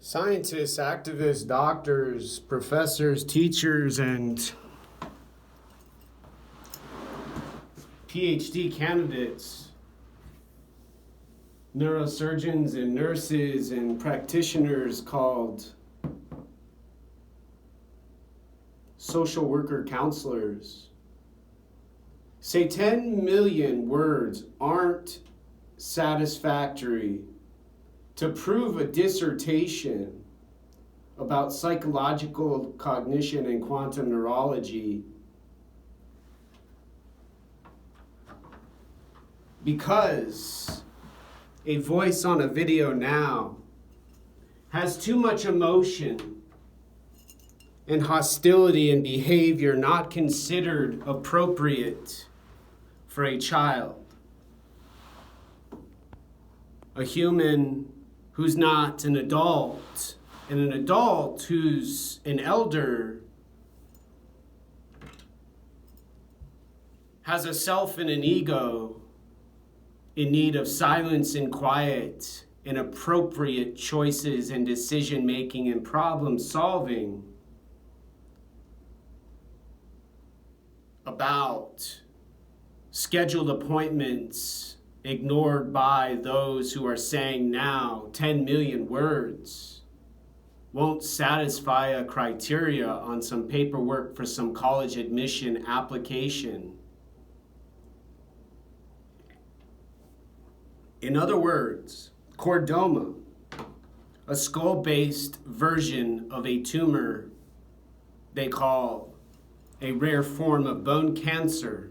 Scientists, activists, doctors, professors, teachers, and PhD candidates, neurosurgeons and nurses and practitioners called social worker counselors say 10 million words aren't satisfactory to prove a dissertation about psychological cognition and quantum neurology because a voice on a video now has too much emotion and hostility and behavior not considered appropriate for a child. A human who's not an adult, and an adult who's an elder has a self and an ego in need of silence and quiet and appropriate choices and decision making and problem solving about scheduled appointments ignored by those who are saying now 10 million words won't satisfy a criteria on some paperwork for some college admission application. In other words, chordoma, a skull-based version of a tumor they call a rare form of bone cancer,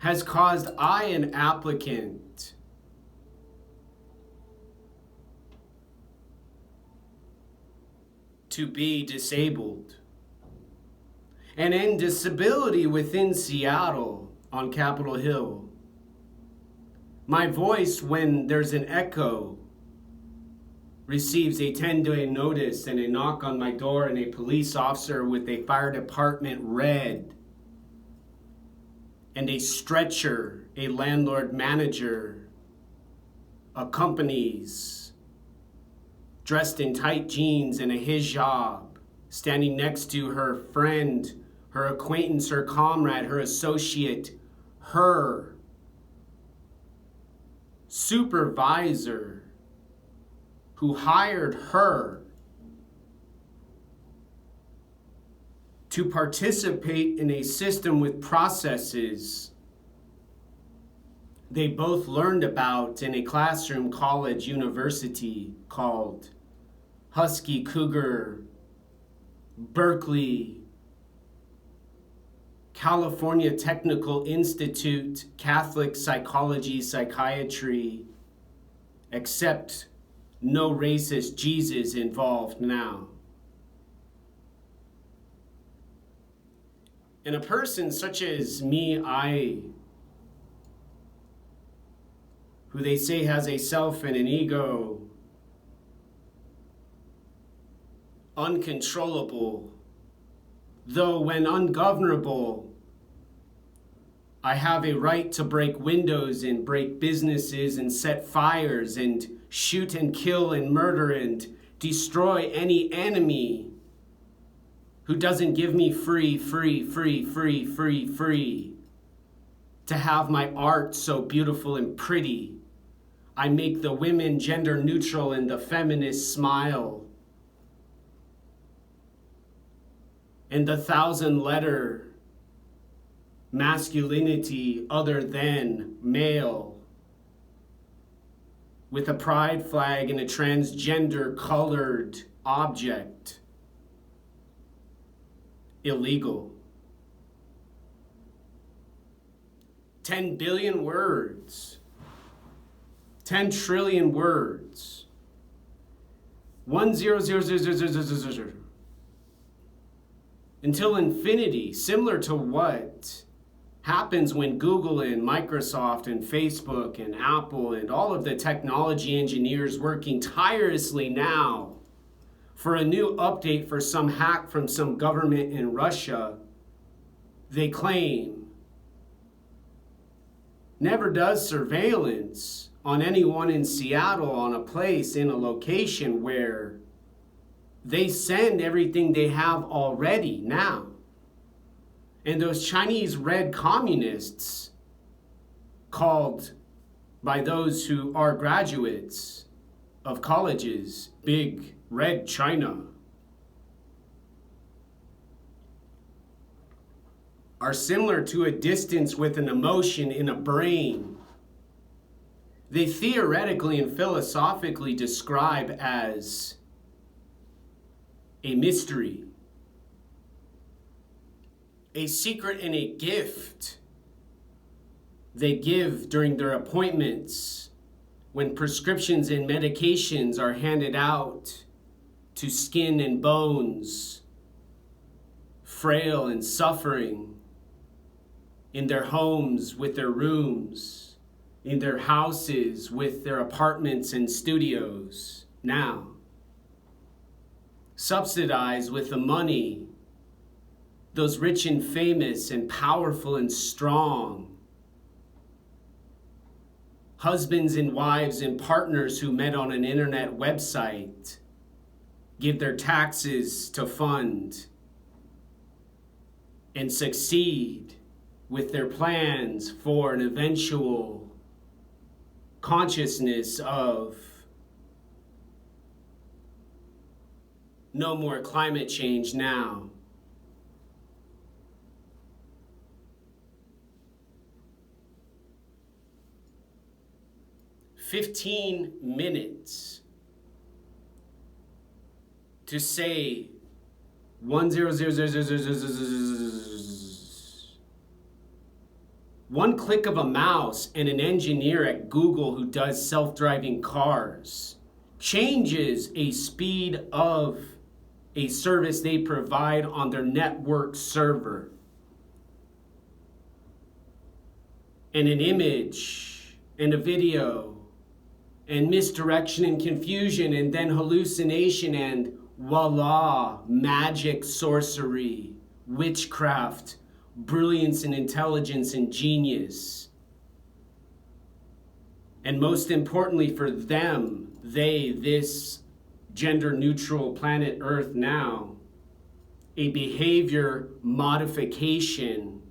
has caused an applicant to be disabled. And in disability within Seattle on Capitol Hill, my voice, when there's an echo, receives a 10-day notice and a knock on my door and a police officer with a fire department red and a stretcher, a landlord manager, accompanies, dressed in tight jeans and a hijab, standing next to her friend, her acquaintance, her comrade, her associate, her supervisor who hired her to participate in a system with processes they both learned about in a classroom, college, university called Husky Cougar, Berkeley, California Technical Institute, Catholic Psychology, Psychiatry, except no racist Jesus involved now. And a person such as me, who they say has a self and an ego, uncontrollable, though when ungovernable, I have a right to break windows and break businesses and set fires and shoot and kill and murder and destroy any enemy who doesn't give me free to have my art so beautiful and pretty. I make the women gender neutral and the feminist smile. And the 1,000-letter masculinity other than male, with a pride flag and a transgender colored object, illegal. 10 billion words, 10 trillion words, 1 until infinity, similar to what happens when Google and Microsoft and Facebook and Apple and all of the technology engineers working tirelessly now for a new update for some hack from some government in Russia, they claim never does surveillance on anyone in Seattle, on a place, in a location where they send everything they have already now. And those Chinese red communists, called by those who are graduates of colleges, Big Red China, are similar to a distance with an emotion in a brain they theoretically and philosophically describe as a mystery, a secret, and a gift they give during their appointments when prescriptions and medications are handed out to skin and bones, frail and suffering, in their homes with their rooms, in their houses with their apartments and studios now, subsidized with the money those rich and famous and powerful and strong husbands and wives and partners who met on an internet website give their taxes to fund and succeed with their plans for an eventual consciousness of no more climate change now. "15 minutes to say 1 click of a mouse, and an engineer at Google who does self-driving cars changes a speed of a service they provide on their network server. And an image and a video and misdirection and confusion and then hallucination and voila, magic, sorcery, witchcraft, brilliance and intelligence and genius. And most importantly for them, this gender-neutral planet Earth now, a behavior modification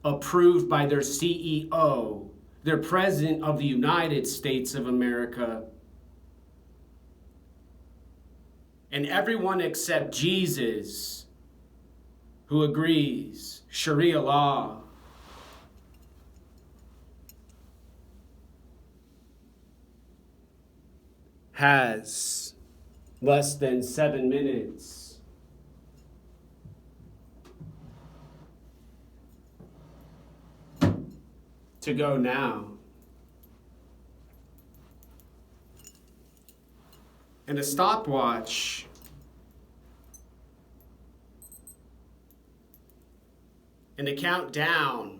approved by their CEO, their President of the United States of America, and everyone except Jesus, who agrees, Sharia law, has less than 7 minutes to go now. And a stopwatch and a countdown,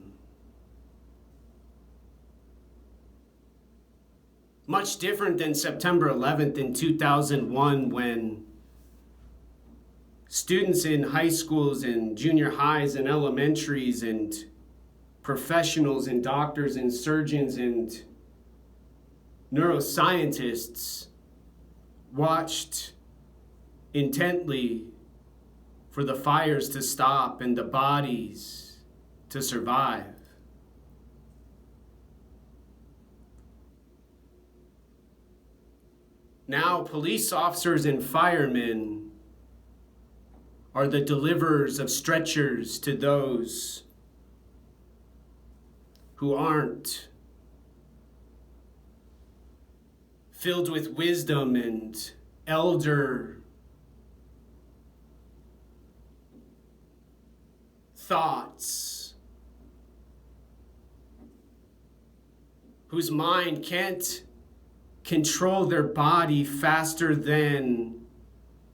much different than September 11th in 2001, when students in high schools and junior highs and elementaries and professionals and doctors and surgeons and neuroscientists watched intently for the fires to stop and the bodies to survive. Now, police officers and firemen are the deliverers of stretchers to those who aren't filled with wisdom and elder thoughts, whose mind can't control their body faster than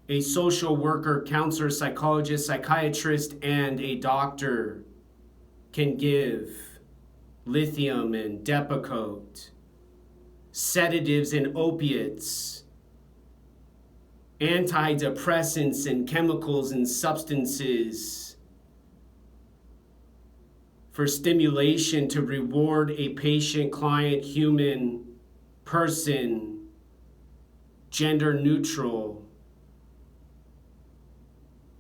a social worker, counselor, psychologist, psychiatrist, and a doctor can give lithium and Depakote, sedatives and opiates, antidepressants and chemicals and substances for stimulation to reward a patient, client, human person, gender neutral,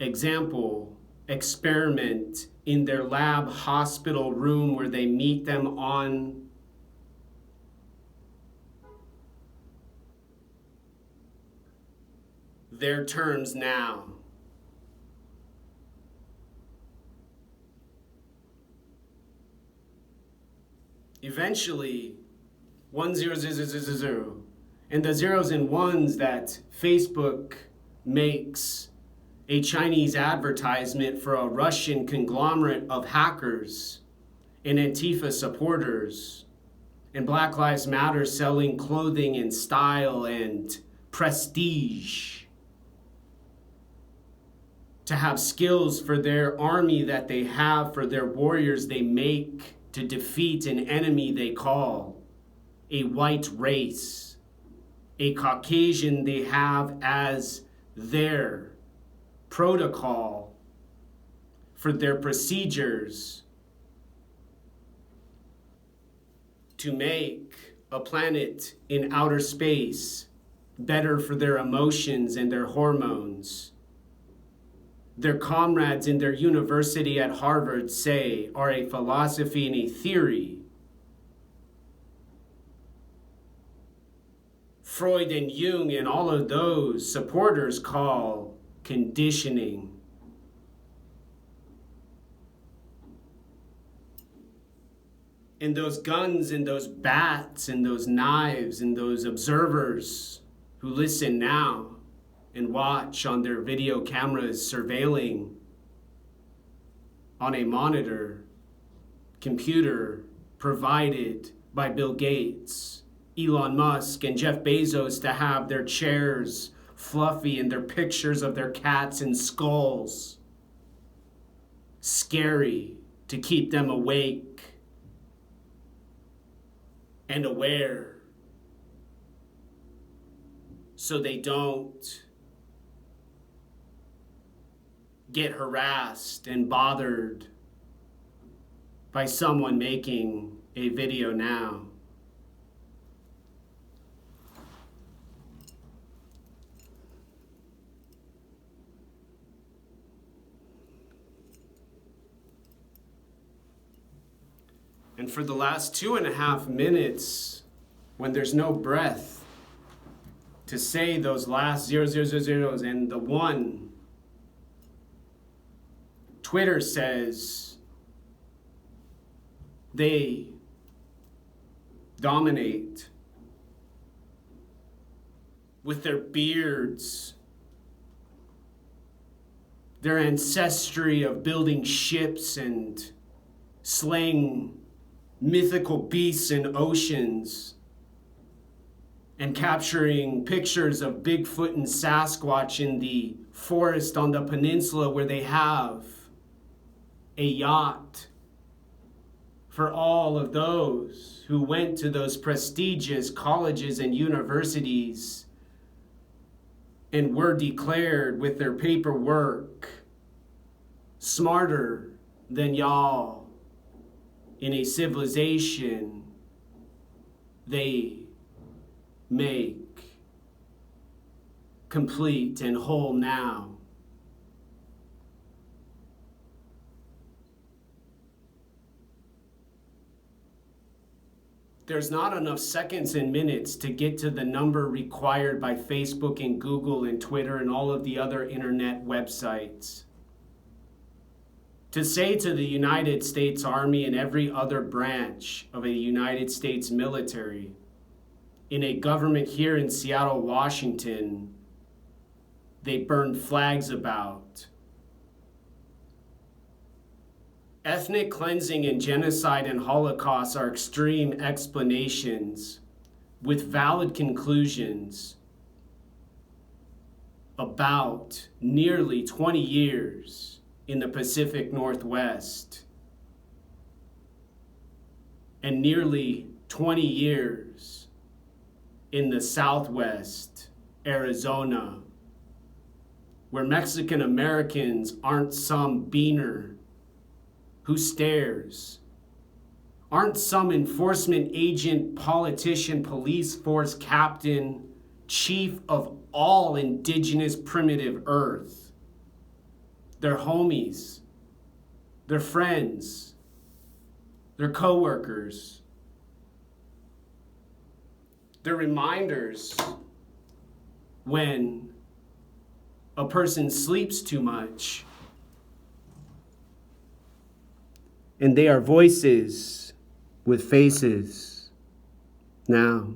example, experiment in their lab hospital room where they meet them on their terms now. Eventually, 10000, and the zeros and ones that Facebook makes a Chinese advertisement for a Russian conglomerate of hackers and Antifa supporters and Black Lives Matter selling clothing and style and prestige to have skills for their army that they have, for their warriors they make to defeat an enemy they call a white race, a Caucasian they have as their protocol for their procedures to make a planet in outer space better for their emotions and their hormones. Their comrades in their university at Harvard say are a philosophy and a theory. Freud and Jung and all of those supporters call conditioning. And those guns and those bats and those knives and those observers who listen now and watch on their video cameras surveilling on a monitor, computer provided by Bill Gates, Elon Musk, and Jeff Bezos to have their chairs fluffy and their pictures of their cats and skulls scary to keep them awake and aware so they don't get harassed and bothered by someone making a video now. And for the last 2.5 minutes, when there's no breath to say those last 000 and the one, Twitter says they dominate with their beards, their ancestry of building ships and slaying mythical beasts in oceans and capturing pictures of Bigfoot and Sasquatch in the forest on the peninsula where they have a yacht for all of those who went to those prestigious colleges and universities and were declared with their paperwork smarter than y'all in a civilization they make complete and whole now. There's not enough seconds and minutes to get to the number required by Facebook and Google and Twitter and all of the other internet websites to say to the United States Army and every other branch of a United States military in a government here in Seattle, Washington, they burned flags about. Ethnic cleansing and genocide and Holocaust are extreme explanations with valid conclusions about nearly 20 years in the Pacific Northwest and nearly 20 years in the Southwest, Arizona, where Mexican Americans aren't some beaner who stares aren't some enforcement agent, politician, police force captain, chief of all indigenous primitive earth. They're homies, they're friends, they're co-workers. They're reminders when a person sleeps too much. And they are voices with faces now.